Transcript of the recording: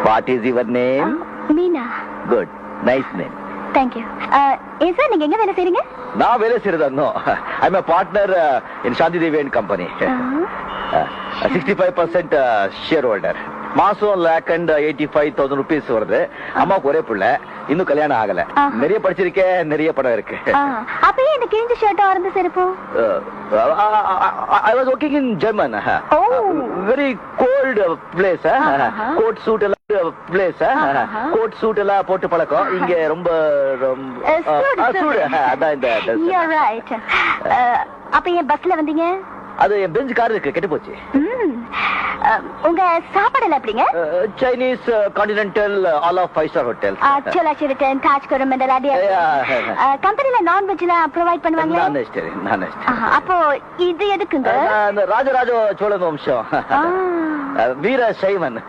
What is your name? Meena. Good, nice name. Thank you. ஏன் sir நீங்க எங்க வேலை செய்றீங்க? நான் வேலை செய்யறது I am a partner in Shanti Devi and Company. 65% share holder. மாசம் $1,85,000 rupees வருது. அம்மாவுக்கு ஒரே புள்ள, இன்னும் கல்யாணம் ஆகல. நிறைய படிச்சிருக்கேன், நிறைய படம் இருக்கு. அப்பயே இந்த கிழிஞ்ச ஷர்ட் ஆரம்ப செருப்பு? I was working in German. Very cold place. Coat suit எல்லாம் place. Coat suit எல்லாம் போட்டு பழக்கம். இங்க ரொம்ப அதான் இந்த. You're right. அப்ப ஏன் பஸ்ல வந்தீங்க? அது என் பெஞ்ச் கார் இருக்கு, கெட்டு போச்சு. உங்க சாப்பாடு எல்லாம் எப்படிங்க? Chinese, continental, all of 5-star hotel. Chola Sheraton, Taj Coromandel அதே. கம்பெனில நான் வெஜ்ல ப்ரொவைட் பண்ணுவாங்களா? நான் அப்போ இது எதுக்குங்க? ராஜராஜ சோழன் வம்சம், வீர சைவன்.